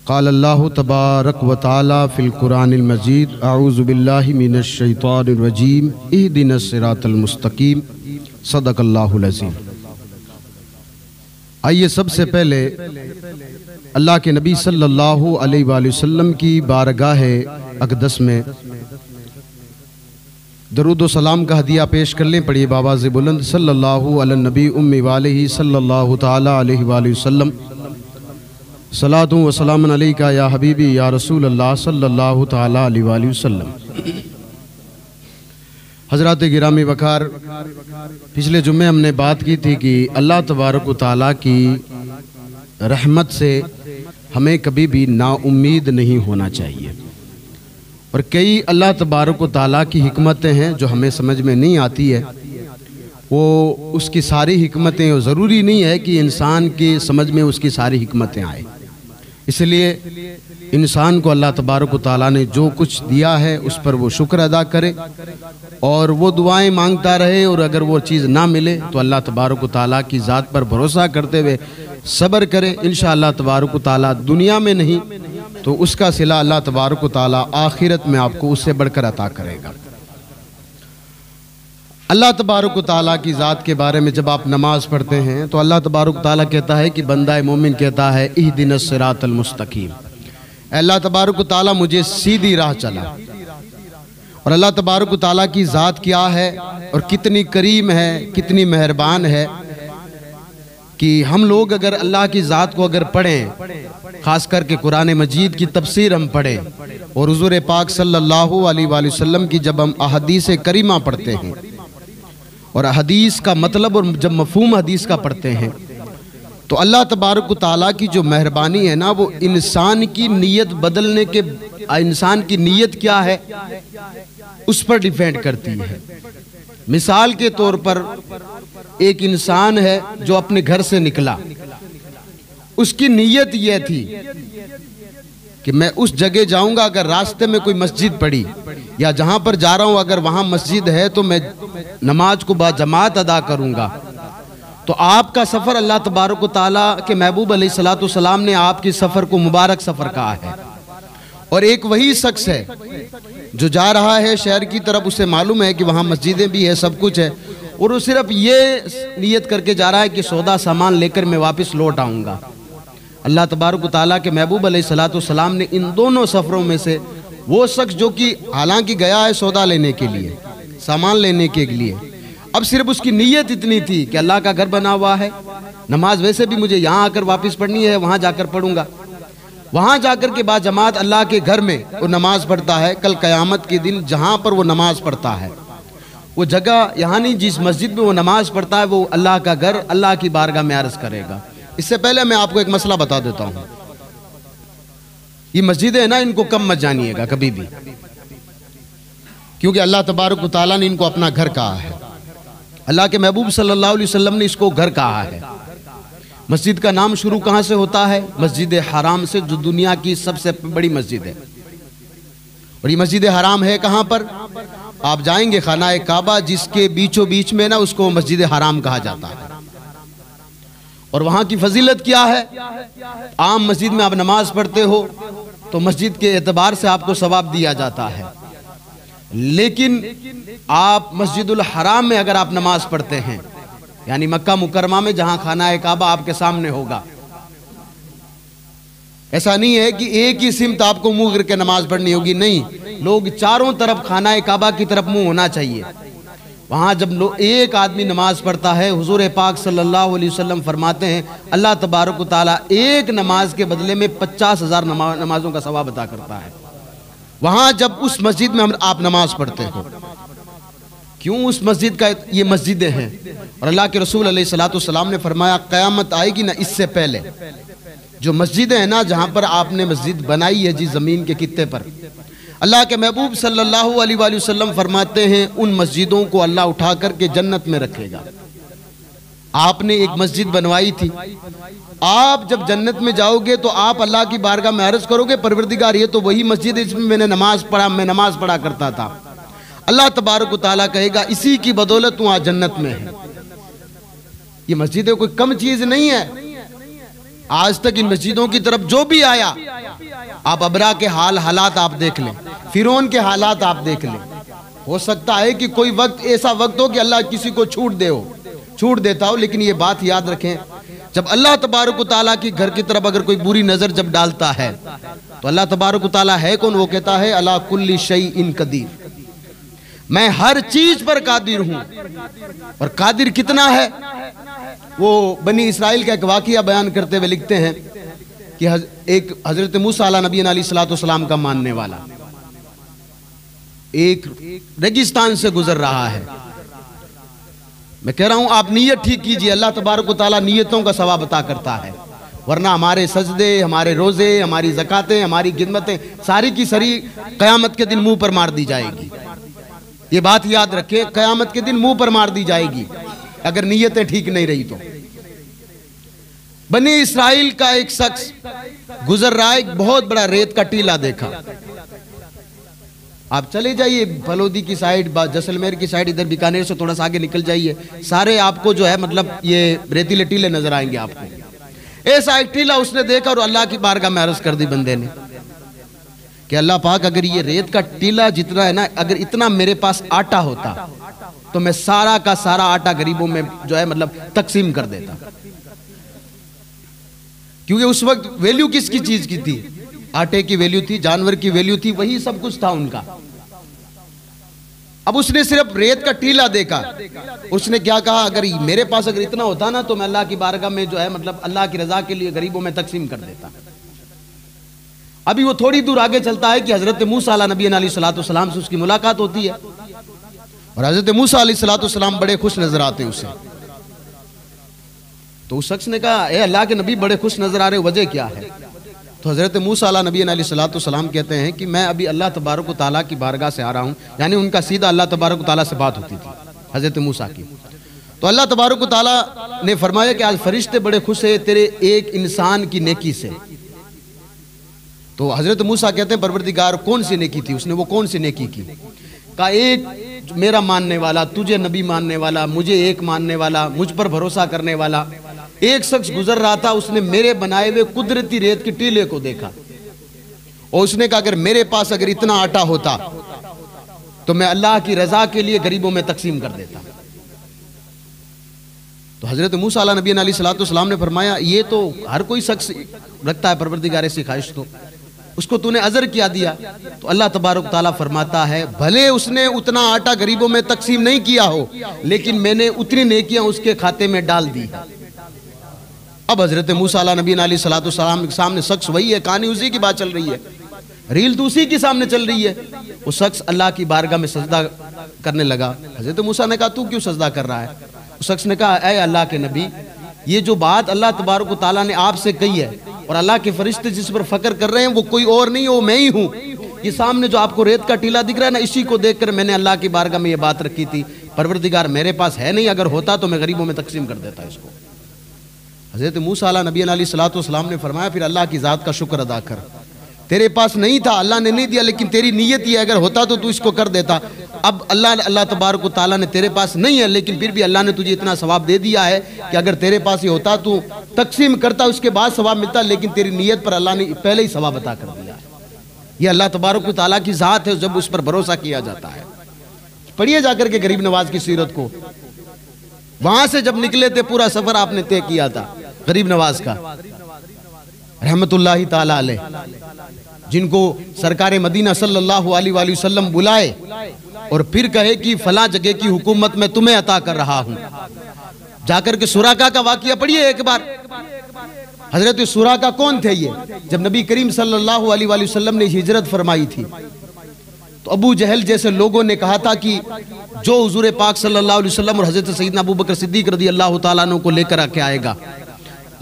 क़ाल अल्लाहु तबारक व तआला फ़िल क़ुरानिल मजीद अऊज़ु बिल्लाहि मिनश शैतानिर रजीम इहदिनस सिरातल मुस्तकीम सदक़ल्लाहुल अज़ीम। आइए सबसे पहले अल्लाह के नबी सल्लल्लाहु अलैहि वसल्लम की बारगाह अक़दस में दरूद व सलाम का हदिया पेश कर लें। पढ़िए बावाज़ बुलंद सल्लल्लाहु अला नबी उम्मी वालिही सल्लल्लाहु ताला अलैहि वसल्लम सलातु व सलामुन अलैका या हबीबी या रसूल अल्लाह सल्लल्लाहु ताला अलैहि वसल्लम। हज़रात गिरामी वकार, पिछले जुम्मे हमने बात की थी कि अल्लाह तबारक व तआला की रहमत से हमें कभी भी नाउम्मीद नहीं होना चाहिए। और कई अल्लाह तबारक व तआला की हिकमतें हैं जो हमें समझ में नहीं आती है। वो उसकी सारी हिकमतें, ज़रूरी नहीं है कि इंसान की समझ में उसकी सारी हिकमतें आए। इसलिए इंसान को अल्लाह तबारक व तआला ने जो कुछ दिया है उस पर वो शुक्र अदा करे और वो दुआएं मांगता रहे। और अगर वो चीज़ ना मिले तो अल्लाह तबारक व तआला की ज़ात पर भरोसा करते हुए सब्र करे। इंशाअल्लाह तबारक व तआला दुनिया में नहीं तो उसका सिला अल्लाह तबारक व तआला आखिरत में आपको उससे बढ़कर अता करेगा। अल्लाह तबारक व तआला की ज़ात के बारे में जब आप नमाज पढ़ते हैं तो अल्लाह तबारक व तआला कहता है कि बंदा मोमिन कहता है इहदिनस सिरातल मुस्तकीम, अल्लाह तबारक व तआला मुझे सीधी राह चला। और अल्लाह तबारक व तआला की ज़ात क्या है और कितनी करीम है, कितनी मेहरबान है कि हम लोग अगर अल्लाह की ज़ात को अगर पढ़ें, ख़ास करके कुरान मजीद की तफसीर हम पढ़ें और हुज़ूर पाक सल्लल्लाहु अलैहि वसल्लम की जब हम अहदीस करीमा पढ़ते हैं और हदीस का मतलब और जब मफ़हूम हदीस का पढ़ते हैं तो अल्लाह तबारक व तआला की जो मेहरबानी है ना, वो इंसान की नीयत बदलने के, इंसान की नीयत क्या है उस पर डिपेंड करती है। मिसाल के तौर पर एक इंसान है जो अपने घर से निकला, उसकी नीयत यह थी कि मैं उस जगह जाऊंगा, अगर रास्ते में कोई मस्जिद पड़ी या जहां पर जा रहा हूं अगर वहां मस्जिद है तो मैं नमाज को बाजमात अदा करूंगा। तो आपका सफ़र अल्लाह तबारक व तआला के महबूब अलैहिस्सलातु सलाम ने आपकी सफ़र को मुबारक सफ़र कहा है। और एक वही शख्स है जो जा रहा है शहर की तरफ, उसे मालूम है कि वहाँ मस्जिदें भी है, सब कुछ है, और वो सिर्फ ये नियत करके जा रहा है कि सौदा सामान लेकर मैं वापस लौट आऊँगा। अल्लाह तबारक व तआला के महबूब अलैहिस्सलातु सलाम ने इन दोनों सफ़रों में से वो शख्स जो कि हालांकि गया है सौदा लेने के लिए, सामान लेने के लिए, अब सिर्फ उसकी नीयत इतनी थी कि अल्लाह का घर बना हुआ है, नमाज वैसे भी मुझे यहाँ आकर वापस पढ़नी है, वहाँ जाकर पढ़ूंगा। वहाँ जाकर के बाद जमात अल्लाह के घर में वो नमाज पढ़ता है। कल क़यामत के दिन जहाँ पर वो नमाज पढ़ता है वो जगह यहाँ नहीं, जिस मस्जिद में वो नमाज पढ़ता है वो अल्लाह का घर, अल्लाह की बारगाह में अर्ज़ करेगा। इससे पहले मैं आपको एक मसला बता देता हूँ, ये मस्जिदें है ना, इनको कम मत जानिएगा कभी भी, क्योंकि अल्लाह तबारक व तआला ने इनको अपना घर कहा है। अल्लाह के महबूब सल्लल्लाहु अलैहि वसल्लम ने इसको घर कहा है। मस्जिद का नाम शुरू कहाँ से होता है? मस्जिद हराम से, जो दुनिया की सबसे बड़ी मस्जिद है। और ये मस्जिद हराम है कहाँ पर? आप जाएंगे खाना काबा जिसके बीचों बीच में ना, उसको मस्जिद हराम कहा जाता है। और वहाँ की फजीलत क्या है? आम मस्जिद में आप नमाज पढ़ते हो तो मस्जिद के एतबार से आपको सवाब दिया जाता है, लेकिन आप मस्जिदुल हराम में अगर आप नमाज पढ़ते हैं, यानी मक्का मुकरमा में जहां खाना काबा आपके सामने होगा, ऐसा नहीं है कि एक ही सिमत आपको मुंह करके नमाज पढ़नी होगी, नहीं, लोग चारों तरफ खाना काबा की तरफ मुंह होना चाहिए। वहां जब एक आदमी नमाज पढ़ता है, हुजूर पाक सल्लल्लाहु अलैहि वसल्लम फरमाते हैं अल्लाह तबारक व तआला एक नमाज के बदले में 50,000 नमाजों का सवाब अता करता है। वहां जब उस मस्जिद में आप नमाज पढ़ते हो, क्यों उस मस्जिद का, ये मस्जिदें हैं। और अल्लाह के रसूल अलैहिस्सलातु सलाम ने फरमाया क़यामत आएगी ना, इससे पहले जो मस्जिदें हैं ना, जहां पर आपने मस्जिद बनाई है जिस ज़मीन के कित्ते पर, अल्लाह के महबूब सल्लल्लाहु अलैहि वसल्लम फरमाते हैं उन मस्जिदों को अल्लाह उठा करके जन्नत में रखेगा। आपने एक मस्जिद बनवाई थी, आप जब जन्नत में जाओगे तो आप अल्लाह की बारगाह में अर्ज़ करोगे परवरदिगार ये तो वही मस्जिद है जिसमें मैंने नमाज पढ़ा, मैं नमाज पढ़ा करता था। अल्लाह तबारक व तआला कहेगा इसी की बदौलत तू आज जन्नत में है। ये मस्जिदें कोई कम चीज नहीं है। आज तक इन मस्जिदों की तरफ जो भी आया आप अबरा के हालात आप देख लें, फिरौन के हालात आप देख लें। हो सकता है कि कोई वक्त ऐसा वक्त हो कि अल्लाह किसी को छूट देता हो, लेकिन ये बात याद रखें, जब अल्लाह तबारक व तआला की घर की तरफ अगर कोई बुरी नजर जब डालता है तो अल्लाह तबारक व तआला है कौन? वो कहता है अला कुल्ली शैइन कदीर, मैं हर चीज पर कादिर हूं। और कादिर कितना है? वो बनी इसराइल का एक वाकया बयान करते हुए लिखते हैं कि एक हजरत मूसा अला नबी अलैहिस्सलाम का मानने वाला एक रेगिस्तान से गुजर रहा है। मैं कह रहा हूं आप नियत ठीक कीजिए, अल्लाह तबारक व तआला नियतों का सवाब अता करता है, वरना हमारे सजदे, हमारे रोजे, हमारी ज़कातें, हमारी खिदमतें सारी की सारी क़यामत के दिन मुंह पर मार दी जाएगी। ये बात याद रखें, क़यामत के दिन मुंह पर मार दी जाएगी अगर नियतें ठीक नहीं रही तो। बनी इसराइल का एक शख्स गुजर रहा है, एक बहुत बड़ा रेत का टीला देखा। आप चले जाइए फलोदी की साइड, जैसलमेर की साइड, इधर बीकानेर से थोड़ा सा आगे निकल जाइए, सारे आपको जो है मतलब ये रेतीले टीले नजर आएंगे आपको। ऐसा एक टीला उसने देखा और अल्लाह की बारगाह में अर्ज कर दी बंदे ने कि अल्लाह पाक अगर ये रेत का टीला जितना है ना, अगर इतना मेरे पास आटा होता तो मैं सारा का सारा आटा गरीबों में जो है मतलब तकसीम कर देता। क्योंकि उस वक्त वैल्यू किसकी चीज की थी? आटे की वैल्यू थी, जानवर की वैल्यू थी, वही सब कुछ था उनका। अब उसने सिर्फ रेत का टीला देखा, उसने क्या कहा, अगर मेरे पास अगर इतना होता ना तो मैं अल्लाह की बारगाह में जो है मतलब अल्लाह की रजा के लिए गरीबों में तकसीम कर देता। अभी वो थोड़ी दूर आगे चलता है कि हजरत मूसा अला नबी अलैहिस्सलाम से उसकी मुलाकात होती है और हजरत मूसा अलैहिस्सलाम बड़े खुश नजर आते हैं उससे। तो उस शख्स ने कहा, ए अल्लाह के नबी बड़े खुश नजर आ रहे, वजह क्या है? तो हजरत मूसा अला नबी अलैहिस्सलाम कहते हैं कि मैं अभी अल्लाह तबारक व तआला की बारगाह से आ रहा हूँ, यानी उनका सीधा अल्लाह तबारक व तआला से बात होती थी हजरत मूसा की। तो अल्लाह तबारक व तआला ने फरमाया कि आज फरिश्ते बड़े खुश है तेरे एक इंसान की नेकी से। तो हजरत मूसा कहते हैं परवरदिगार कौन सी नेकी थी? उसने वो कौन सी नेकी की? कहा एक मेरा मानने वाला, तुझे नबी मानने वाला, मुझे एक मानने वाला, मुझ पर भरोसा करने वाला एक शख्स गुजर रहा था, उसने मेरे बनाए हुए कुदरती रेत के टीले को देखा और उसने कहा अगर मेरे पास अगर इतना आटा होता तो मैं अल्लाह की रजा के लिए गरीबों में तकसीम कर देता। तो हजरत मूसा अला नबी अलैहिस्सलाम ने फरमाया ये तो हर कोई शख्स रखता है परवरदिगार ऐसी ख्वाहिश, तो उसको तूने अजर क्या दिया? तो अल्लाह तबारक तआला फरमाता है भले उसने उतना आटा गरीबों में तकसीम नहीं किया हो, लेकिन मैंने उतनी नेकियां उसके खाते में डाल दी। अब हजरत मूसा अला नबी अलैहिस्सलाम के सामने शख्स वही है, कहानी उसी की बात चल रही है, रील तो उसी के सामने चल रही है। वो शख्स अल्लाह की बारगाह में सजदा करने लगा। हजरत मूसा ने कहा तू क्यों सजदा कर रहा है? उस शख्स ने कहा ऐ अल्लाह के नबी, ये जो बात अल्लाह तबारक व तआला ने आपसे कही है और अल्लाह के फरिश्ते जिस पर फक्र कर रहे हैं वो कोई और नहीं, वो मैं ही हूँ। ये सामने जो आपको रेत का टीला दिख रहा है ना, इसी को देखकर मैंने अल्लाह की बारगाह में ये बात रखी थी, परवरदिगार मेरे पास है नहीं, अगर होता तो मैं गरीबों में तकसीम कर देता इसको। हजरत मूसा अला नबी अलैहिस्सलाम ने फरमाया फिर अल्लाह की ज़ात का शुक्र अदा कर, तेरे पास नहीं था, अल्लाह ने नहीं दिया, लेकिन तेरी नीयत ही है, अगर होता तो तू इसको कर देता। अब अल्लाह तबारक व तआला ने तेरे पास नहीं है, लेकिन फिर भी अल्लाह ने तुझे इतना सवाब दे दिया है कि अगर तेरे पास ये होता तू तकसीम करता, उसके बाद सवाब मिलता, लेकिन तेरी नीयत पर अल्लाह ने पहले ही सवाब अता कर दिया है। ये अल्लाह तबारक व तआला की ज़ात है, जब उस पर भरोसा किया जाता है। पढ़िए जाकर के गरीब नवाज की सीरत को, वहां से जब निकले थे पूरा सफर आपने तय किया था गरीब नवाज का रहमतुल्लाहि ताला अलैह, जिनको सरकार मदीना सल्लल्लाहु अलैहि वसल्लम बुलाए और फिर कहे कि फला जगह की हुकूमत मैं तुम्हें अता कर रहा हूं। जाकर के सुराका का वाकया पढ़िए एक बार। हजरत सुराका कौन थे? ये जब नबी करीम सल्लल्लाहु अलैहि वसल्लम ने हिजरत फरमाई थी तो अबू जहल जैसे लोगों ने कहा था कि जो हुजूर पाक सल्लल्लाहु अलैहि वसल्लम और हजरत सईदना अबू बकर सिद्दीक रज़ी अल्लाह तआला अन्हु को लेकर आके आएगा,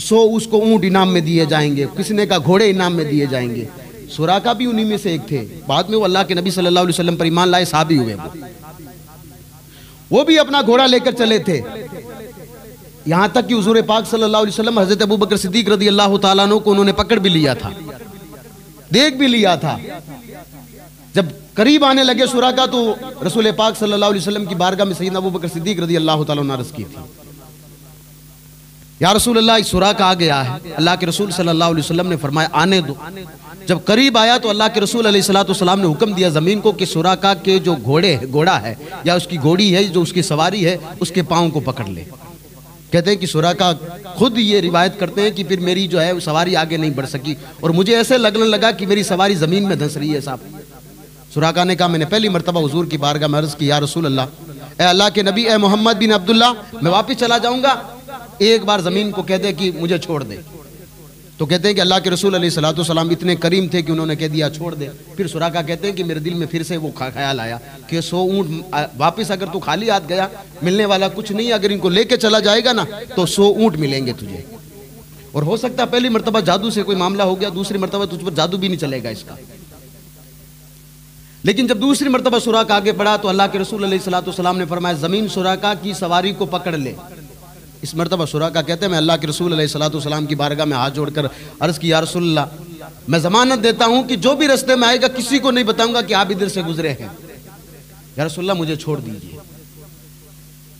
सो उसको ऊंट इनाम में दिए जाएंगे, किसी ने कहा घोड़े इनाम में दिए जाएंगे। सुराका भी उन्हीं में से एक थे, बाद में वो अल्लाह के नबी सल्लल्लाहु अलैहि वसल्लम पर ईमान लाए, साहबी हुए। वो भी अपना घोड़ा लेकर चले थे, यहां तक कि हुजूर पाक सल्लल्लाहु अलैहि वसल्लम हजरत अबू बकर सिद्दीक रज़ी अल्लाह तआला अन्हु को उन्होंने पकड़ भी लिया था, देख भी लिया था। जब करीब आने लगे सुराका तो रसूल पाक सल्लल्लाहु अलैहि वसल्लम की बारगाह में सैयदना अबू बकर सिद्दीक रज़ी अल्लाह तआला अन्हु ने अर्ज़ की थी या रसूलल्लाह सुराका आ गया है। अल्लाह के रसूल सल्लल्लाहु अलैहि वसल्लम ने फरमाया आने दो। जब करीब आया तो अल्लाह के रसूल अलैहिस्सलाम ने हुक्म दिया ज़मीन को कि सुराका के जो घोड़ा है या उसकी घोड़ी है, जो उसकी सवारी है, उसके पाँव को पकड़ ले। कहते हैं कि सुराका खुद ये रिवायत करते हैं कि फिर मेरी जो है सवारी आगे नहीं बढ़ सकी और मुझे ऐसे लगने लगा कि मेरी सवारी ज़मीन में धंस रही है साहब। सुराका ने कहा मैंने पहली मरतबा हुजूर की बारगाह में अर्ज़ की या रसूल अल्लाह, ए अल्लाह के नबी, ए मोहम्मद बिन अब्दुल्ला, मैं वापस चला जाऊंगा, एक बार ज़मीन को कह दे कि मुझे छोड़ दे। तो कहते हैं कि अल्लाह के रसूल अलैहिस्सलाम इतने करीम थे कि उन्होंने कह दिया छोड़ दे। फिर सुराका कहते हैं कि मेरे दिल में फिर से वो ख्याल आया कि 100 ऊँट वापस अगर तू खाली हाथ गया, मिलने वाला कुछ नहीं, अगर इनको लेके चला जाएगा ना तो 100 ऊँट मिलेंगे तुझे। और हो सकता है पहली मरतबा जादू से कोई मामला हो गया, दूसरी मरतबा तुझ पर जादू भी नहीं चलेगा इसका। लेकिन जब दूसरी मरतबा सुराका आगे बढ़ा तो अल्लाह के रसूल अलैहिस्सलाम ने फरमाया ज़मीन सुराका की सवारी को पकड़ ले। इस मरतबा सुराका कहते हैं मैं अल्लाह के रसूल अलैहिस्सलाम की बारगाह में हाथ जोड़कर अर्ज़ की या रसूलल्लाह, मैं ज़मानत देता हूँ कि जो भी रास्ते में आएगा किसी को नहीं बताऊंगा कि आप इधर से गुजरे हैं, या रसूलल्लाह मुझे छोड़ दीजिए।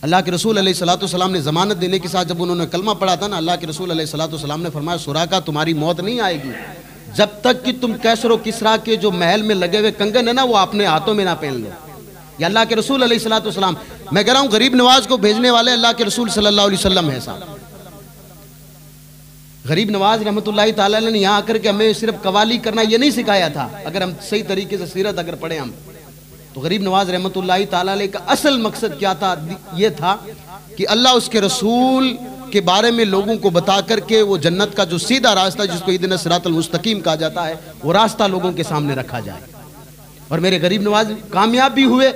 अल्लाह के रसूल अलैहिस्सलाम ने ज़मानत देने के साथ जब उन्होंने कलमा पढ़ा था ना, अल्लाह के रसूल अलैहिस्सलाम ने फरमाया सुराका तुम्हारी मौत नहीं आएगी जब तक कि तुम कैसर व किसरा के जो महल में लगे हुए कंगन है ना वो अपने हाथों में ना पहन लो। या अल्लाह के रसूल अलैहिस्सलाम, मैं कह रहा हूँ गरीब नवाज को भेजने वाले अल्लाह के रसूल सल्लल्लाहु अलैहि वसल्लम है साहब। गरीब नवाज रहमतुल्लाहि ताला ने यहाँ आकर के हमें सिर्फ कवाली करना ये नहीं सिखाया था। अगर हम सही तरीके से सीरत अगर पढ़े हम तो गरीब नवाज रहमतुल्लाहि ताला का असल मकसद क्या था, ये था कि अल्लाह उसके रसूल के बारे में लोगों को बता करके वो जन्नत का जो सीधा रास्ता जिसको इहदिनस सिरातल मुस्तकीम कहा जाता है वो रास्ता लोगों के सामने रखा जाए। और मेरे गरीब नवाज कामयाब भी हुए,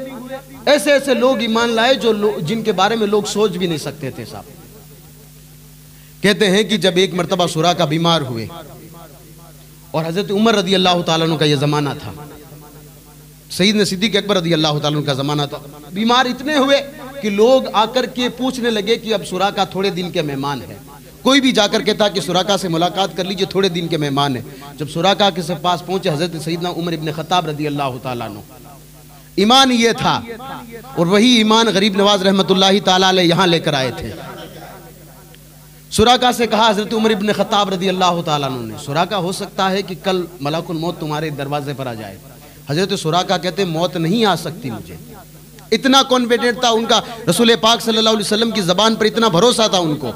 ऐसे ऐसे लोग ईमान लाए जो जिनके बारे में लोग सोच भी नहीं सकते थे साहब। कहते हैं कि जब एक मरतबा सुराका बीमार हुए और हजरत उमर रदी अल्लाह ताला अन्हु का यह जमाना था, सईदना सिद्दीक़ अकबर रदी अल्लाह ताला अन्हु का जमाना था, बीमार इतने हुए कि लोग आकर के पूछने लगे कि अब सुराका थोड़े दिन के मेहमान है। कोई भी जाकर के था कि सुराका से मुलाकात कर लीजिए, थोड़े दिन के मेहमान है। जब सुराका के पास पहुंचे हजरत सईदना उमर इब्न खत्ताब रदी अल्लाह ताला अन्हु, ईमान ये था और वही ईमान गरीब नवाज रहमतुल्लाहि ताला अलैह यहाँ लेकर आए थे। सुराका से कहा हजरत उमर इब्न खत्ताब रदी अल्लाह ताला अन्हु ने, सुराका हो सकता है कि कल मलाकुल मौत तुम्हारे दरवाजे पर आ जाए। हजरत सुराका कहते मौत नहीं आ सकती मुझे। इतना कॉन्फिडेंट था उनका, रसूल पाक सल्लल्लाहु अलैहि वसल्लम की ज़बान पर इतना भरोसा था उनको।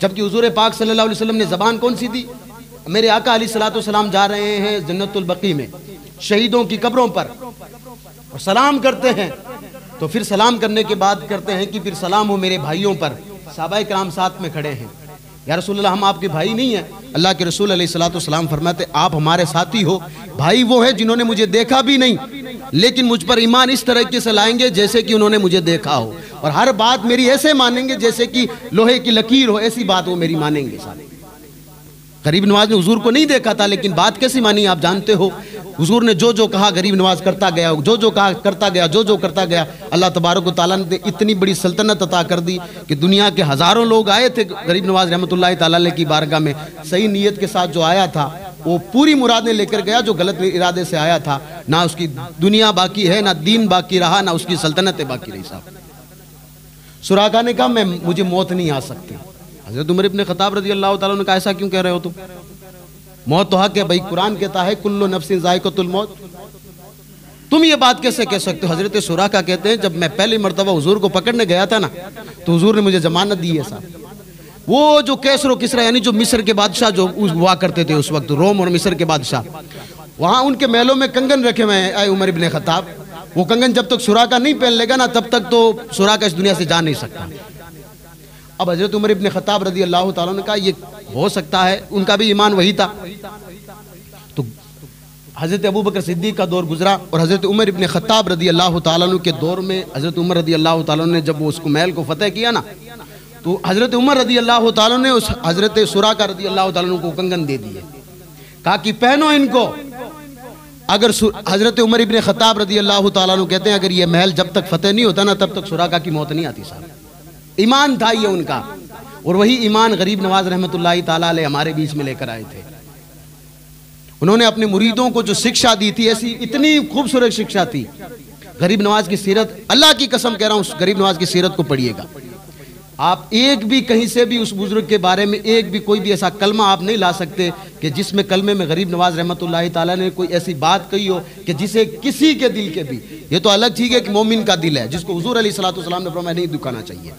जबकि हुजूर पाक सल्लल्लाहु अलैहि वसल्लम ने ज़बान कौन सी दी, मेरे आका अलैहिस्सलातु वस्सलाम जा रहे हैं जन्नतुल बकी में शहीदों की कब्रों पर और सलाम करते हैं, तो फिर सलाम करने के बाद करते हैं कि फिर सलाम हो मेरे भाइयों पर। सहाबाए किराम साथ में खड़े हैं, या रसूलल्लाह हम आपके भाई नहीं हैं। अल्लाह के रसूल अलैहिस्सलातु वस्सलाम फरमाते आप हमारे साथी हो। भाई वो है जिन्होंने मुझे देखा भी नहीं लेकिन मुझ पर ईमान इस तरीके से लाएंगे जैसे कि उन्होंने मुझे देखा हो, और हर बात मेरी ऐसे मानेंगे जैसे कि लोहे की लकीर हो, ऐसी बात वो मेरी मानेंगे सारे। गरीब नवाज ने हुजूर को नहीं देखा था लेकिन बात कैसी मानी आप जानते हो। हुजूर ने जो जो कहा गरीब नवाज करता गया, जो जो कहा करता गया, जो जो करता गया। अल्लाह तबारक व तआला ने इतनी बड़ी सल्तनत अता कर दी कि दुनिया के हज़ारों लोग आए थे गरीब नवाज रहमतुल्लाहि ताला अलैह की बारगाह में। सही नीयत के साथ जो आया था वो पूरी मुरादें लेकर गया, जो गलत इरादे से आया था ना उसकी दुनिया बाकी है, ना दीन बाकी रहा, ना उसकी सल्तनतें बाकी रही साहब। सुराका ने कहा मुझे मौत नहीं आ सकती। हज़रत उमर इब्न खत्ताब रज़ी अल्लाह ताला ने कहा ऐसा क्यों कह रहे हो तुम, मौत तो हक है भाई, कुरान कहता है कुल्लु नफ्सिन ज़ाइक़तुल मौत। तुम ये बात कैसे कह सकते हो। हज़रत सुराका कहते हैं जब मैं पहली मरतबा हुजूर को पकड़ने गया था ना तो हुजूर ने मुझे जमानत दी है साहब। वो जो कैसर किसरा यानी जो मिस्र के बादशाह जो हुआ करते थे उस वक्त, रोम और मिस्र के बादशाह, वहाँ उनके महलों में कंगन रखे हुए हैं उमर इब्न खत्ताब। वो कंगन जब तक सुराका नहीं पहन लेगा ना तब तक तो सुराका इस दुनिया से जा नहीं सकता। अब हजरत उमर इब्न खत्ताब रदी अल्लाह ताला ने कहा ये हो सकता है, उनका भी ईमान वही था। तो हजरत अबू बकर सिद्दीक का दौर गुजरा और हजरत उमर इब्न खत्ताब रदी अल्लाह ताला के दौर में हजरत उमर रदी अल्लाह ताला ने जब वो उसको महल को फतेह किया ना तो हजरत उमर रदी अल्लाह ताला ने उस हजरत सुराका रदी अल्लाह ताला को कंगन दे दिए, कहा कि पहनो इनको। अगर हजरत उमर इब्न खत्ताब रदी अल्लाह ताला कहते हैं अगर ये महल जब तक फतेह नहीं होता ना तब तक सुराका की मौत नहीं आती साहब। ईमान था ये उनका, और वही ईमान गरीब नवाज रहमतुल्लाहि ताला अलैह हमारे बीच में लेकर आए थे। उन्होंने अपने मुरीदों को जो शिक्षा दी थी ऐसी इतनी खूबसूरत शिक्षा थी। गरीब नवाज की सीरत, अल्लाह की कसम कह रहा हूँ, उस गरीब नवाज की सीरत को पढ़िएगा। आप एक भी कहीं से भी उस बुजुर्ग के बारे में एक भी कोई भी ऐसा कलमा आप नहीं ला सकते कि जिसमें कलमे में गरीब नवाज रहमतुल्लाह ताला ने कोई ऐसी बात कही हो कि जिसे किसी के दिल के भी, ये तो अलग चीज़ है कि मोमिन का दिल है जिसको हुजूर अलैहिस्सलाम ने फरमाया नहीं दुखाना चाहिए।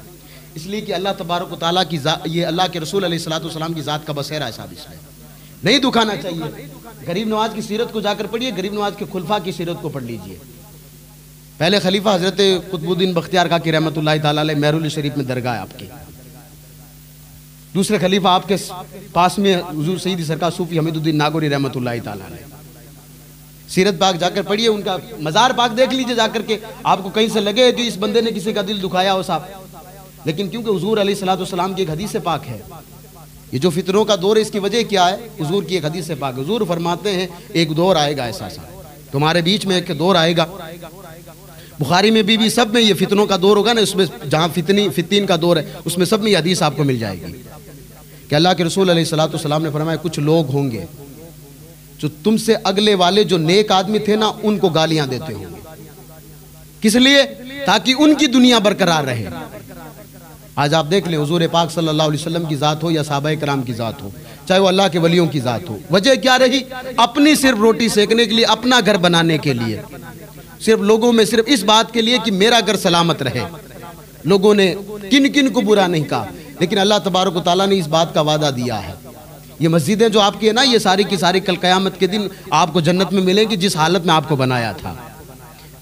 इसलिए कि अल्लाह तबारक व तआला की ये अल्लाह के रसूल अलैहिस्सलाम की ज़ात का बसेरा है साहब, इसमें नहीं दुखाना चाहिए। गरीब नवाज की सीरत को जाकर पढ़िए, गरीब नवाज के खुलफा की सीरत को पढ़ लीजिए। पहले खलीफा हजरत कुतुबुद्दीन बख्तियार काकी रहमतुल्लाह ताला अलैह मेहरुल शरीफ में दरगाह है आपकी। दूसरे खलीफा आपके पास में हुजूर सईदी सरकार सूफी हमीदुद्दीन नागौरी रहमतुल्लाह ताला अलैह। सीरत पाक जाकर पढ़िए, उनका मज़ार पाक देख लीजिए जाकर के, आपको कहीं से लगे कि इस बंदे ने किसी का दिल दुखाया हो साहब, लेकिन क्योंकि हुजूर अलैहिस्सलाम की एक हदीस पाक है। ये जो फितरों का दौर है इसकी वजह क्या है? हुजूर की एक हदीस पाक, हुजूर फरमाते हैं एक दौर आएगा ऐसा सा तुम्हारे बीच में, एक दौर आएगा। बुखारी में भी सब में ये फितनों का दौर होगा ना, उसमें जहाँ फितीन का दौर है उसमें सब में ये हदीस आपको मिल जाएगी कि अल्लाह के रसूल अलैहिस्सलाम ने फरमाया कुछ लोग होंगे जो तुमसे अगले वाले जो नेक आदमी थे ना उनको गालियां देते होंगे। किस लिए? ताकि उनकी दुनिया बरकरार रहे। आज आप देख लें हुजूर पाक सल्लल्लाहु अलैहि वसल्लम की ज़ात हो या सहाबाए किराम की ज़ात हो, चाहे वो अल्लाह के वलियों की ज़ात हो, वजह क्या रही? अपनी सिर्फ रोटी सेकने के लिए, अपना घर बनाने के लिए, सिर्फ लोगों में सिर्फ इस बात के लिए कि मेरा घर सलामत रहे। लोगों ने किन किन को बुरा नहीं कहा, लेकिन अल्लाह तबारक व तआला ने इस बात का वादा दिया है। ये मस्जिदें जो आपकी है ना, ये सारी की सारी कल क़यामत के दिन आपको जन्नत में मिलेंगी जिस हालत में आपको बनाया था।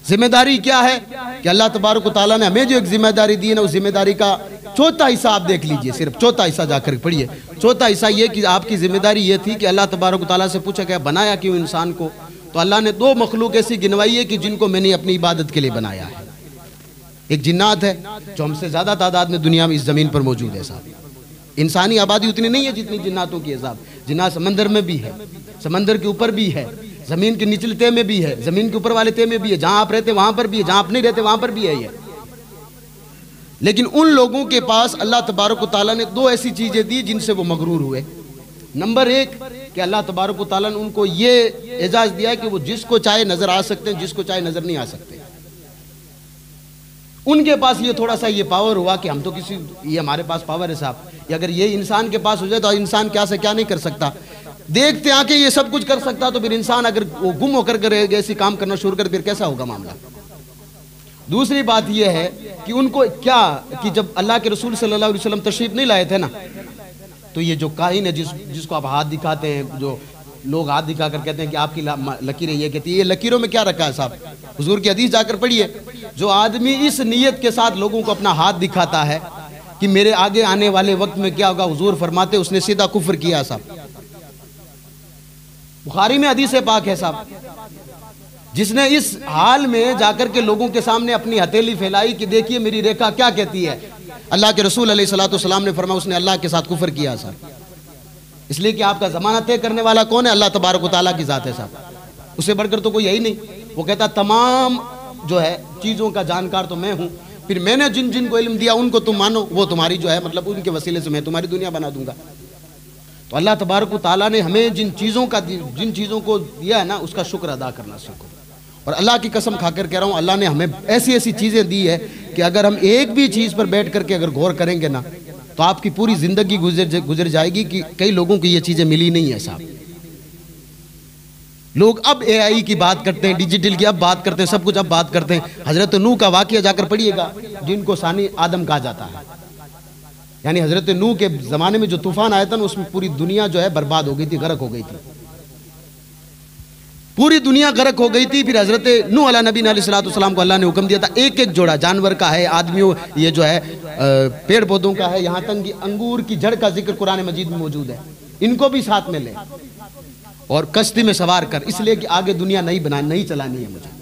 जिम्मेदारी क्या है कि अल्लाह तबारक व तआला ने हमें जो एक जिम्मेदारी दी है ना, उस जिम्मेदारी का चौथा हिस्सा आप देख लीजिए, सिर्फ चौथा हिस्सा जाकर पढ़िए। चौथा हिस्सा ये कि आपकी जिम्मेदारी ये थी कि अल्लाह तबारक व तआला से पूछा गया बनाया क्यों इंसान को, तो अल्लाह ने दो मखलूक ऐसी गिनवाई है कि जिनको मैंने अपनी इबादत के लिए बनाया है। एक जिन्नात है जो हमसे ज़्यादा तादाद में दुनिया में इस ज़मीन पर मौजूद है साहब। इंसानी आबादी उतनी नहीं है जितनी जिन्नातों की है साहब। जिन्नात समंदर में भी है, समंदर के ऊपर भी है, ज़मीन के निचले तह में भी है, ज़मीन के ऊपर वाले तह में भी है, जहाँ आप रहते वहाँ पर भी है, जहाँ आप नहीं रहते वहाँ पर भी है ये। लेकिन उन लोगों के पास अल्लाह तबारक व तआला ने दो ऐसी चीज़ें दी जिनसे वो मगरूर हुए। नंबर एक कि अल्लाह तबारक व तआला ने उनको ये एजाज़ दिया कि वो जिसको चाहे नज़र आ सकते हैं, जिसको चाहे नज़र नहीं आ सकते। उनके पास ये थोड़ा सा ये पावर हुआ कि हम तो किसी, ये हमारे पास पावर है साहब, ये अगर ये इंसान के पास हो जाए तो इंसान क्या से क्या नहीं कर सकता। देखते आके ये सब कुछ कर सकता, तो फिर इंसान अगर वो गुम होकर ऐसी काम करना शुरू कर फिर कैसा होगा मामला। दूसरी बात यह है कि उनको क्या कि जब अल्लाह के रसूल सल्लल्लाहु अलैहि वसल्लम तशरीफ नहीं लाए थे ना, तो ये जो काहिन है जिसको आप हाथ दिखाते हैं, जो लोग हाथ दिखाकर कहते हैं कि आपकी लकीरें ये कहती है, ये लकीरों में क्या रखा है साहब? हुजूर की हदीस जाकर पढ़िए। जो आदमी इस नीयत के साथ लोगों को अपना हाथ दिखाता है कि मेरे आगे आने वाले वक्त में क्या होगा, हुजूर फरमाते उसने सीधा कुफ्र किया साहब। बुखारी में हदीस पाक है साहब, जिसने इस हाल में जाकर के लोगों के सामने अपनी हथेली फैलाई कि देखिए मेरी रेखा क्या कहती है, अल्लाह के रसूल अलैहिस्सलाम ने फरमाया उसने अल्लाह के साथ कुफ्र किया साहब। इसलिए कि आपका ज़माना तय करने वाला कौन है? अल्लाह तबारक व तआला की ज़ात है साहब, उससे बढ़कर तो कोई यही नहीं। वो कहता तमाम जो है चीज़ों का जानकार तो मैं हूँ, फिर मैंने जिन जिन को इल्म दिया उनको तुम मानो, वो तुम्हारी जो है मतलब उनके वसीले से मैं तुम्हारी दुनिया बना दूंगा। तो अल्लाह तबारक व तआला ने हमें जिन चीज़ों को दिया है ना, उसका शुक्र अदा करना सीखो। और अल्लाह की कसम खाकर कह रहा हूँ, अल्लाह ने हमें ऐसी ऐसी चीज़ें दी है कि अगर हम एक भी चीज़ पर बैठ करके अगर गौर करेंगे ना, तो आपकी पूरी ज़िंदगी गुजर जाएगी कि कई लोगों को ये चीज़ें मिली नहीं है साहब। लोग अब AI की बात करते हैं, डिजिटल की अब बात करते हैं, सब कुछ अब बात करते हैं। हज़रत नूह का वाक़या जाकर पढ़िएगा, जिनको सानी आदम कहा जाता है। यानी हज़रत नूह के ज़माने में जो तूफ़ान आया था ना, उसमें पूरी दुनिया जो है बर्बाद हो गई थी, गर्क हो गई थी, पूरी दुनिया गर्क हो गई थी। फिर हज़रत नूह अला नबी अलैहिस्सलाम को अल्लाह ने हुक्म दिया था, एक एक जोड़ा जानवर का है, आदमियों ये जो है पेड़ पौधों का है, यहाँ तक कि अंगूर की जड़ का जिक्र कुरान मजीद में मौजूद है, इनको भी साथ में लें और कश्ती में सवार कर, इसलिए कि आगे दुनिया नहीं चलानी है मुझे।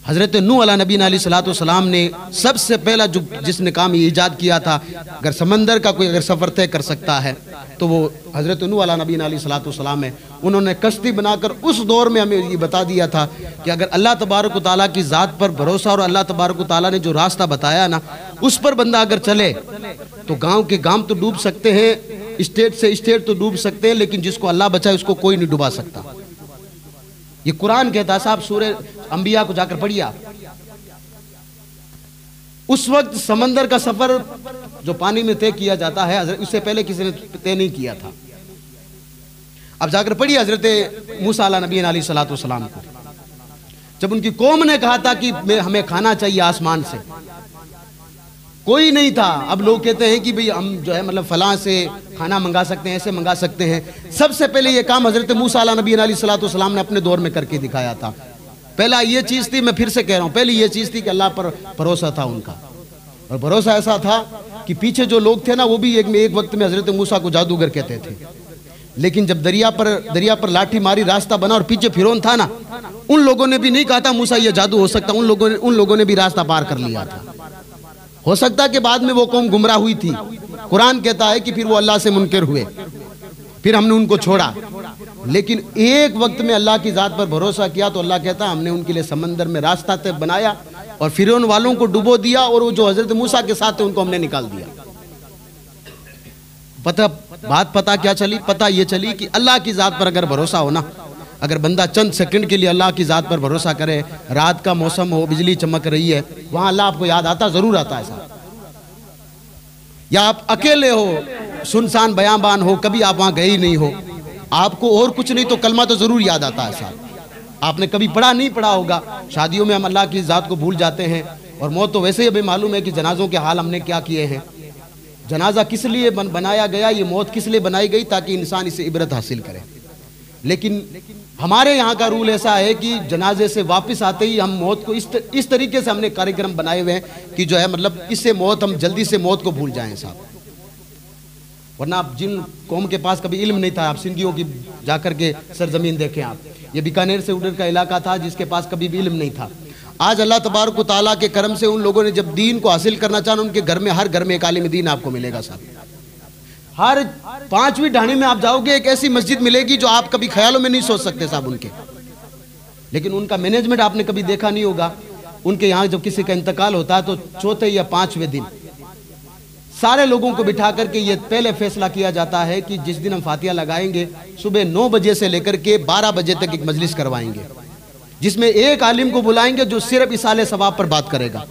हज़रत नूह अला नबी अलैहिस्सलाम ने सबसे पहला जो जिसने काम ईजाद किया था, अगर समंदर का कोई अगर सफ़र तय कर सकता है तो वो हज़रत नूह अला नबी अलैहिस्सलाम है। उन्होंने कश्ती बनाकर उस दौर में हमें ये बता दिया था कि अगर अल्लाह तबारक व तआला की ज़ात पर भरोसा और अल्लाह तबारक व तआला ने जो रास्ता बताया ना, उस पर बंदा अगर चले तो गाँव के गाँव तो डूब सकते हैं, स्टेट से स्टेट तो डूब सकते हैं, लेकिन जिसको अल्लाह बचाए उसको कोई नहीं डुबा सकता। ये कुरान कहता है साहब, सूरह अंबिया को जाकर पढ़िए आप। उस वक्त समंदर का सफर जो पानी में तय किया जाता है, उससे पहले किसी ने तय नहीं किया था। अब जाकर पढ़िए हजरत मूसा नबी अलैहिस्सलातु वस्सलाम को, जब उनकी कौम ने कहा था कि हमें खाना चाहिए आसमान से, कोई नहीं था। अब लोग कहते हैं कि भाई हम जो है मतलब फलां से खाना मंगा सकते हैं, ऐसे मंगा सकते हैं। सबसे पहले ये काम हजरत मूसा नबी अलैहिस्सलातु वस्सलाम ने अपने दौर में करके दिखाया था। पहला ये चीज़ थी, मैं फिर से कह रहा हूँ, पहली ये चीज़ थी कि अल्लाह पर भरोसा था उनका। और भरोसा ऐसा था कि पीछे जो लोग थे ना, वो भी एक वक्त में हजरत मूसा को जादूगर कहते थे। लेकिन जब दरिया पर लाठी मारी, रास्ता बना और पीछे फिरौन था ना, उन लोगों ने भी नहीं कहा था मूसा ये जादू हो सकता। उन लोगों ने भी रास्ता पार कर लिया था। हो सकता कि बाद में वो कौम गुमराह हुई थी। कुरान कहता है कि फिर वो अल्लाह से मुनकिर हुए, फिर हमने उनको छोड़ा। लेकिन एक वक्त में अल्लाह की ज़ात पर भरोसा किया तो अल्लाह कहता हमने उनके लिए समंदर में रास्ता तय बनाया और फिरौन वालों को डुबो दिया, और वो जो हजरत मूसा के साथ थे उनको हमने निकाल दिया। पता क्या चली? पता ये चली कि अल्लाह की ज़ात पर अगर भरोसा हो ना, अगर बंदा चंद सेकंड के लिए अल्लाह की ज़ात पर भरोसा करे, रात का मौसम हो, बिजली चमक रही है, वहाँ अल्लाह आपको याद आता, ज़रूर आता है साहब। या आप अकेले हो, सुनसान बयाबान हो, कभी आप वहाँ गए ही नहीं हो, आपको और कुछ नहीं तो कलमा तो ज़रूर याद आता है साहब। आपने कभी पढ़ा नहीं पढ़ा होगा, शादियों में हम अल्लाह की ज़ात को भूल जाते हैं, और मौत तो वैसे ही हमें मालूम है कि जनाजों के हाल हमने क्या किए हैं। जनाजा किस लिए बनाया गया, ये मौत किस लिए बनाई गई? ताकि इंसान इसे इबरत हासिल करे। लेकिन हमारे यहाँ का रूल ऐसा है कि जनाजे से वापस आते ही हम मौत को इस तरीके से हमने कार्यक्रम बनाए हुए हैं कि जो है मतलब इससे मौत, हम जल्दी से मौत को भूल जाएं साहब। वरना आप जिन कौम के पास कभी इल्म नहीं था, आप सिंधियों की जाकर के सरजमीन देखें आप, ये बीकानेर से उधर का इलाका था जिसके पास कभी भी इल्म नहीं था। आज अल्लाह तबारक व तआला के करम से उन लोगों ने जब दीन को हासिल करना चाहा, उनके घर में, हर घर में एक आलिम दीन आपको मिलेगा साहब। हर 5वीं ढाणी में आप जाओगे, एक ऐसी मस्जिद मिलेगी जो आप कभी ख्यालों में नहीं सोच सकते साहब उनके। लेकिन उनका मैनेजमेंट आपने कभी देखा नहीं होगा। उनके यहाँ जब किसी का इंतकाल होता है तो चौथे या 5वें दिन सारे लोगों को बिठा करके ये पहले फैसला किया जाता है कि जिस दिन हम फातिहा लगाएंगे, सुबह 9 बजे से लेकर के 12 बजे तक एक मजलिस करवाएंगे, जिसमें एक आलिम को बुलाएंगे जो सिर्फ इसाले सवाब पर बात करेगा।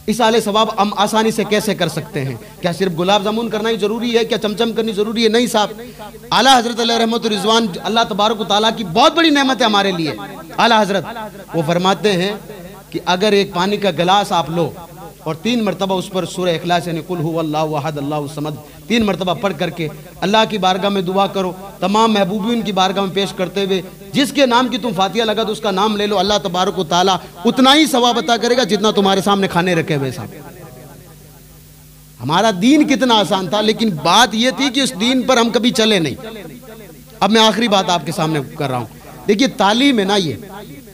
इसाले सवाब हम आसानी से कैसे कर सकते हैं? क्या सिर्फ गुलाब जामुन करना ही जरूरी है? क्या चमचम करनी जरूरी है? नहीं साहब। आला हजरत अलैहि रहमत व रिजवान, अल्लाह तबारक व तआला की बहुत बड़ी नेमत है हमारे लिए। आला हजरत वो फरमाते हैं कि अगर एक पानी का गिलास आप लो और 3 मरतबा उस पर सूरह इखलास यानी कुल हुवल्लाहु अहद अल्लाहु समद 3 मरतबा पढ़ करके अल्लाह की बारगाह में दुआ करो, तमाम महबूबीन की बारगाह में पेश करते हुए जिसके नाम की तुम फातिहा लगा तो उसका नाम ले लो, अल्लाह तबारक व तआला उतना ही सवाब अता करेगा जितना तुम्हारे सामने खाने रखे हुए साहब। हमारा दीन कितना आसान था, लेकिन बात यह थी कि उस दीन पर हम कभी चले नहीं। अब मैं आखिरी बात आपके सामने कर रहा हूँ। देखिए तालीम है ना, ये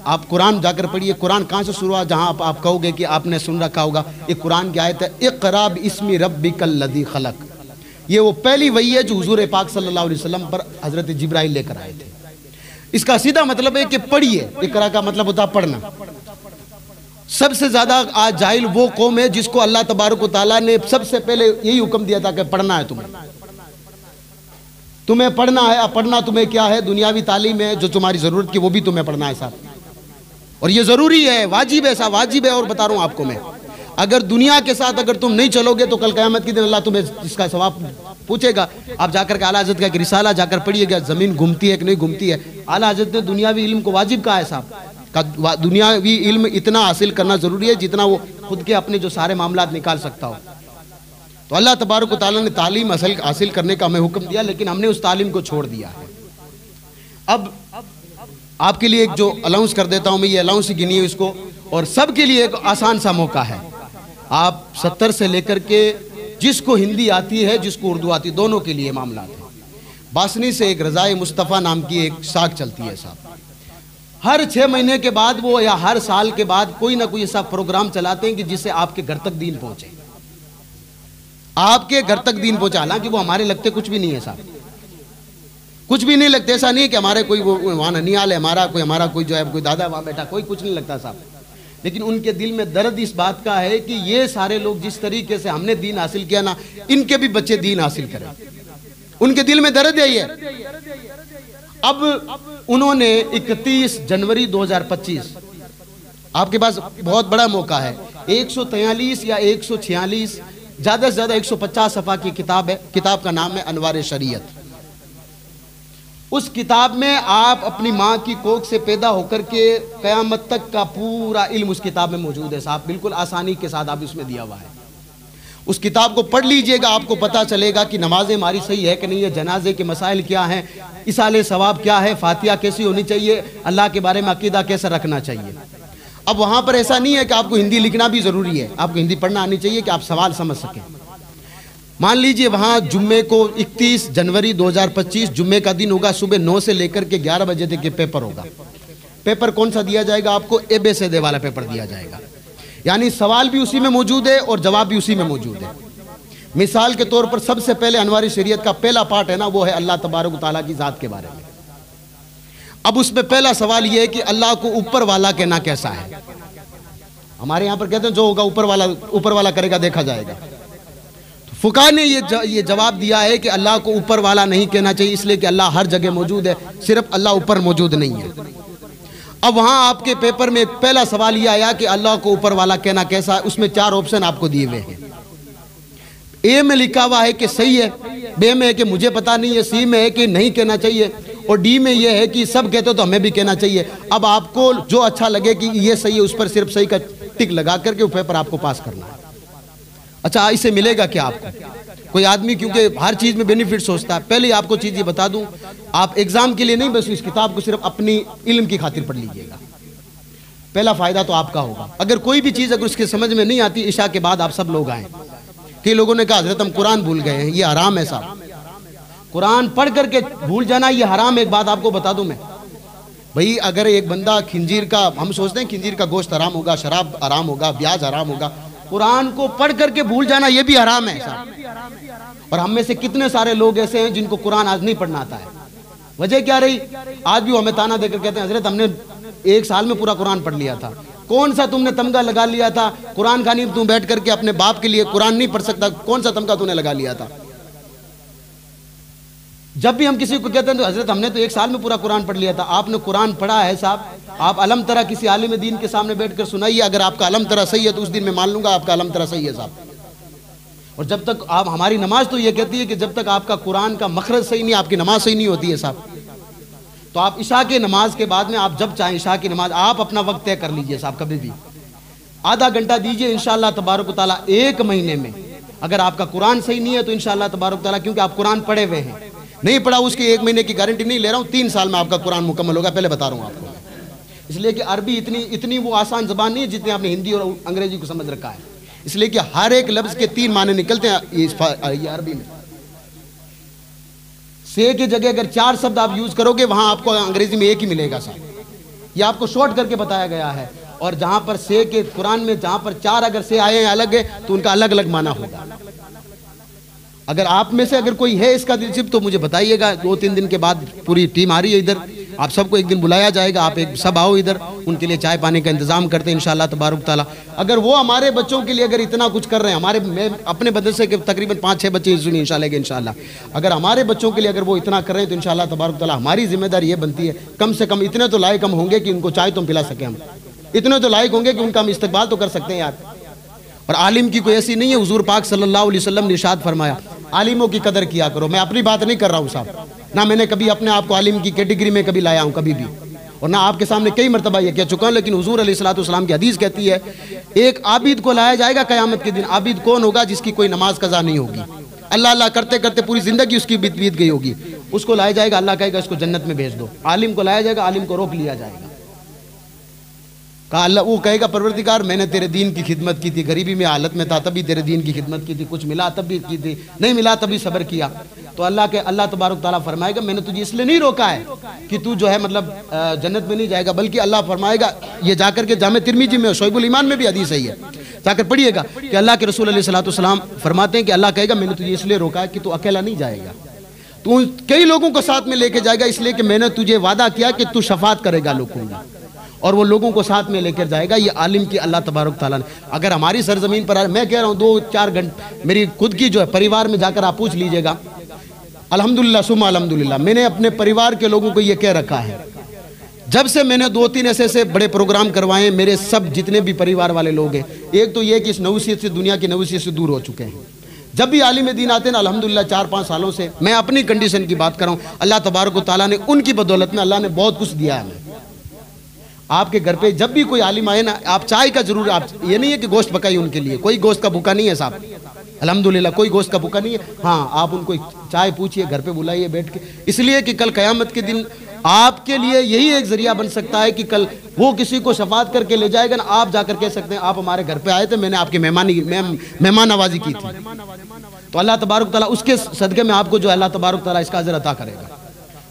आप कुरान जाकर पढ़िए। कुरान कहाँ से शुरू हुआ? जहाँ आप कहोगे कि आपने सुन रखा होगा, एक कुरान की आयत है, इक़रा बिस्मि रब्बिकल लज़ी खलक। ये वो पहली वही है जो हुजूर पाक सल्लल्लाहु अलैहि वसल्लम पर हजरत जिब्राइल लेकर आए थे। इसका सीधा मतलब है कि पढ़िए। इक़रा का मतलब होता है पढ़ना। सबसे ज्यादा आज जाहिल वो कौम है जिसको अल्लाह तबारक व तआला ने सबसे पहले यही हुक्म दिया था कि पढ़ना है, तुम्हें पढ़ना है। पढ़ना तुम्हें क्या है? दुनियावी तालीम है जो तुम्हारी जरूरत की, वो भी तुम्हें पढ़ना है साहब। और ये जरूरी है, वाजिब है साहब, वाजिब है। और बता रहा हूं आपको मैं, अगर दुनिया के साथ अगर तुम नहीं चलोगे तो कल क़यामत के दिन अल्लाह तुम्हें इसका सवाब पूछेगा। आप जाकर के आला हज़रत का एक रिसाला जाकर पढ़िएगा, जमीन घूमती है कि नहीं घूमती है। आला हज़रत ने दुनियावी इल्म को वाजिब कहा है साहब। का दुनियावी इल्म इतना हासिल करना जरूरी है जितना वो खुद के अपने जो सारे मामलात निकाल सकता हो। तो अल्लाह तबारक व तआला ने तालीम हासिल करने का हमें हुक्म दिया, लेकिन हमने उस तालीम को छोड़ दिया है। अब आपके लिए एक जो अलाउंस कर देता हूं मैं, ये अलाउंस ही गिनिए इसको, और सबके लिए एक आसान सा मौका है। आप 70 से लेकर के जिसको हिंदी आती है, जिसको उर्दू आती है, दोनों के लिए मामला है। बासनी से एक रज़ाए मुस्तफ़ा नाम की एक साख चलती है साहब। हर 6 महीने के बाद वो या हर साल के बाद कोई ना कोई ऐसा प्रोग्राम चलाते हैं कि जिससे आपके घर तक दीन पहुंचे, आपके घर तक दीन पहुंचा। हालांकि वो हमारे लगते कुछ भी नहीं है साहब, कुछ भी नहीं लगते। ऐसा नहीं है कि हमारे कोई वो वहाँ ननियाल है, हमारा कोई जो है कोई दादा वहाँ बैठा, कोई कुछ नहीं लगता साहब। लेकिन उनके दिल में दर्द इस बात का है कि ये सारे लोग जिस तरीके से हमने दीन हासिल किया ना, इनके भी बच्चे दीन हासिल करें। उनके दिल में दर्द यही है। अब उन्होंने 31 जनवरी 2025, आपके पास बहुत बड़ा मौका है, 143 या 146 ज़्यादा से ज़्यादा 150 सफ़ा की किताब है। किताब का नाम है अनवार शरीयत। उस किताब में आप अपनी माँ की कोख से पैदा होकर के क़यामत तक का पूरा इल्म उस किताब में मौजूद है साहब, बिल्कुल आसानी के साथ आप इसमें दिया हुआ है। उस किताब को पढ़ लीजिएगा, आपको पता चलेगा कि नमाज़ें हमारी सही है कि नहीं है, जनाजे के मसाइल क्या हैं, इसाले सवाब क्या है, फातिहा कैसी होनी चाहिए, अल्लाह के बारे में अकीदा कैसा रखना चाहिए। अब वहाँ पर ऐसा नहीं है कि आपको हिंदी लिखना भी ज़रूरी है, आपको हिंदी पढ़ना आनी चाहिए कि आप सवाल समझ सकें। मान लीजिए वहाँ जुम्मे को 31 जनवरी 2025 जुम्मे का दिन होगा, सुबह 9 से लेकर के 11 बजे तक ये पेपर होगा। पेपर कौन सा दिया जाएगा आपको? ABCD वाला पेपर दिया जाएगा, यानी सवाल भी उसी में मौजूद है और जवाब भी उसी में मौजूद है। मिसाल के तौर पर सबसे पहले अनवारी शरीयत का पहला पार्ट है ना, वो है अल्लाह तबारक ताला की ज़ात के बारे में। अब उसमें पहला सवाल ये है कि अल्लाह को ऊपर वाला कहना कैसा है। हमारे यहाँ पर कहते हैं जो होगा ऊपर वाला करेगा देखा जाएगा। तो फुका ने ये जवाब दिया है कि अल्लाह को ऊपर वाला नहीं कहना चाहिए, इसलिए कि अल्लाह हर जगह मौजूद है, सिर्फ अल्लाह ऊपर मौजूद नहीं है। अब वहाँ आपके पेपर में पहला सवाल ये आया कि अल्लाह को ऊपर वाला कहना कैसा है। उसमें 4 ऑप्शन आपको दिए हुए हैं। ए में लिखा हुआ है कि सही है, बी में है कि मुझे पता नहीं है, सी में है कि नहीं कहना चाहिए, और डी में ये है कि सब कहते हो तो हमें भी कहना चाहिए। अब आपको जो अच्छा लगे कि ये सही है, उस पर सिर्फ सही का टिक लगा करके वो पेपर आपको पास करना है। अच्छा, इससे मिलेगा क्या आपको? कोई आदमी क्योंकि हर चीज़ में बेनिफिट सोचता है। पहले आपको चीज़ ये बता दूं, आप एग्ज़ाम के लिए नहीं, बस इस किताब को सिर्फ अपनी इल्म की खातिर पढ़ लीजिएगा। पहला फ़ायदा तो आपका होगा। अगर कोई भी चीज़ अगर उसके समझ में नहीं आती, इशा के बाद आप सब लोग आएँ। कई लोगों ने कहा हज़रत हम कुरान भूल गए हैं, ये हराम है साहब। कुरान पढ़ करके भूल जाना ये हराम। एक बात आपको बता दूं मैं भाई, अगर एक बंदा खिंजीर का, हम सोचते हैं खिंजीर का गोश्त हराम होगा, शराब हराम होगा, ब्याज हराम होगा, कुरान को पढ़ करके भूल जाना ये भी हराम है साहब। और हम में से कितने सारे लोग ऐसे हैं जिनको कुरान आज नहीं पढ़ना आता है। वजह क्या रही? आज भी हमें ताना देकर कहते हैं हजरत हमने 1 साल में पूरा कुरान पढ़ लिया था। कौन सा तुमने तमगा लगा लिया था? कुरान खानी तुम बैठ करके अपने बाप के लिए कुरान नहीं पढ़ सकता, कौन सा तमगा तूने लगा लिया था? जब भी हम किसी को कहते हैं तो हजरत हमने तो 1 साल में पूरा कुरान पढ़ लिया था। आपने कुरान पढ़ा है साहब? आप अलम तरा किसी आलिम दीन के सामने बैठकर सुनाइए, अगर आपका अलम तरा सही है तो उस दिन मैं मान लूंगा आपका अलम तरा सही है साहब। और जब तक आप, हमारी नमाज तो ये कहती है कि जब तक आपका कुरान का मखरज सही नहीं, आपकी नमाज सही नहीं होती है साहब। तो आप इशा के नमाज के बाद में आप जब चाहें इशा की नमाज आप अपना वक्त तय कर लीजिए साहब, कभी भी आधा घंटा दीजिए। इंशाअल्लाह तबारक ताला 1 महीने में अगर आपका कुरान सही नहीं है तो इंशाअल्लाह तबारक ताला, क्योंकि आप कुरान पढ़े हुए हैं, नहीं पढ़ा उसके 1 महीने की गारंटी नहीं ले रहा हूँ, 3 साल में आपका कुरान मुकम्मल होगा, पहले बता रहा हूँ आपको। इसलिए कि अरबी इतनी वो आसान ज़बान नहीं है जितनी आपने हिंदी और अंग्रेजी को समझ रखा है। इसलिए कि हर एक लफ्ज़ के 3 माने निकलते हैं ये अरबी में। से की जगह अगर 4 शब्द आप यूज़ करोगे वहाँ आपको अंग्रेजी में 1 ही मिलेगा साहब। ये आपको शॉर्ट करके बताया गया है। और जहाँ पर से के कुरान में जहाँ पर 4 अगर से आए हैं अलग है तो उनका अलग अलग माना होगा। अगर आप में से अगर कोई है इसका दिलचस्प तो मुझे बताइएगा। 2-3 दिन के बाद पूरी टीम आ रही है इधर, आप सबको एक दिन बुलाया जाएगा, आप एक सब आओ इधर, उनके लिए चाय पानी का इंतजाम करते हैं इंशाअल्लाह तबारुक ताला। अगर वो हमारे बच्चों के लिए अगर इतना कुछ कर रहे हैं, मैं अपने मदरसे के तकरीबन 5-6 बच्चे सुनी इंशाअल्लाह, अगर हमारे बच्चों के लिए अगर वो इतना कर रहे हैं तो इंशाअल्लाह तबारुक ताला हमारी जिम्मेदारी ये बनती है कम से कम इतने तो लायक हम होंगे कि उनको चाय तो पिला सकें, हम इतने तो लायक होंगे कि उनका हम इस्तकबाल तो कर सकते हैं यार। और आलिम की कोई ऐसी नहीं है, हुजूर पाक सल्लल्लाहु अलैहि वसल्लम ने इरशाद फरमाया आलिमों की कदर किया करो। मैं अपनी बात नहीं कर रहा हूँ साहब, ना मैंने कभी अपने आप को आलिम की कैटेगरी में कभी लाया हूँ कभी भी, और ना आपके सामने कई मरतबा ये कह चुका हूँ। लेकिन हुजूर अलैहिस्सलातु वस्सलाम की हदीस कहती है एक आबिद को लाया जाएगा क़यामत के दिन। आबिद कौन होगा? जिसकी कोई नमाज कज़ा नहीं होगी, अल्लाह अल्लाह करते करते पूरी ज़िंदगी उसकी बीत गई होगी, उसको लाया जाएगा, अल्लाह कहेगा इसको जन्नत में भेज दो। आलिम को लाया जाएगा, आलिम को रोक लिया जाएगा, कहा अल्लाह, वो कहेगा परवरदिगार मैंने तेरे दीन की खिदमत की थी, गरीबी में हालत में था तभी तेरे दीन की खिदमत की थी, कुछ मिला तब भी की थी, नहीं मिला तभी सब्र किया। तो अल्लाह तबारक ताला फरमाएगा मैंने तुझे इसलिए नहीं रोका है कि तू जो है मतलब जन्नत में नहीं जाएगा, बल्कि अल्लाह फरमाएगा ये जाकर के जामे तिरमिजी में शोएबुल ईमान में भी हदीस है, जाकर पढ़िएगा कि अल्लाह के रसूल अलैहिस्सलातु वस्सलाम फरमाते हैं कि अल्लाह कहेगा मैंने तुझे इसलिए रोका है कि तू अकेला नहीं जाएगा, तू कई लोगों को साथ में लेके जाएगा, इसलिए कि मैंने तुझे वादा किया कि तू शफात करेगा लोगों की और वो लोगों को साथ में लेकर जाएगा। ये आलिम की अल्लाह तबारक ताला ने अगर हमारी सरजमीन पर, मैं कह रहा हूँ 2-4 घंटे मेरी खुद की जो है परिवार में जाकर आप पूछ लीजिएगा, अल्हम्दुलिल्लाह सुम्मा अल्हम्दुलिल्लाह, मैंने अपने परिवार के लोगों को ये कह रखा है जब से मैंने 2-3 ऐसे बड़े प्रोग्राम करवाए, मेरे सब जितने भी परिवार वाले लोग हैं, एक तो ये कि इस नौसियत से, दुनिया की नौसियत से दूर हो चुके हैं। जब भी आलिम दीन आते हैं ना, अल्हम्दुलिल्लाह 4-5 सालों से, मैं अपनी कंडीशन की बात कर रहा हूँ, अल्लाह तबारक व तआला ने उनकी बदौलत में अल्लाह ने बहुत कुछ दिया है। आपके घर पे जब भी कोई आलिम आए ना, आप चाय का जरूर, आप ये नहीं है कि गोश्त पकाई उनके लिए, कोई गोश्त का भूखा नहीं है साहब, अल्हम्दुलिल्लाह कोई गोश्त का भूखा नहीं है। हाँ, आप उनको चाय पूछिए, घर पे बुलाइए बैठ के, इसलिए कि कल क़यामत के दिन आपके लिए यही एक जरिया बन सकता है कि कल वो किसी को शफात करके ले जाएगा ना, आप जाकर कह सकते हैं आप हमारे घर पे आए थे, मैंने आपकी मेहमान नवाजी की थी। तो अल्लाह तबारक तआला उसके सदक़े में आपको जो अल्लाह तबारक तआला इसका अजर अता करेगा।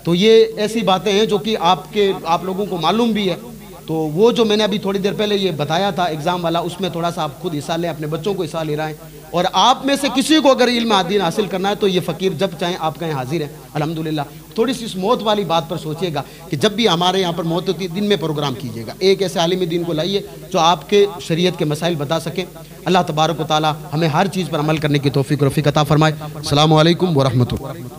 तो ये ऐसी बातें हैं जो कि आप लोगों को मालूम भी है। तो वो जो मैंने अभी थोड़ी देर पहले ये बताया था एग्ज़ाम वाला, उसमें थोड़ा सा आप खुद हिस्सा लें, अपने बच्चों को हिस्सा ले रहे हैं। और आप में से किसी को अगर इल्म दीन हासिल करना है तो ये फ़कीर जब चाहें आपका यहाँ हाजिर है, अल्हम्दुलिल्लाह। थोड़ी सी इस मौत वाली बात पर सोचिएगा कि जब भी हमारे यहाँ पर मौत होती है, दिन में प्रोग्राम कीजिएगा, एक ऐसे आलिम दीन को लाइए जो आपके शरीयत के मसाइल बता सके। अल्लाह तबारक व तआला हमें हर चीज़ पर अमल करने की तौफीक और रफ़ीक अता फरमाए। अस्सलामु अलैकुम व रहमतुल्लाह।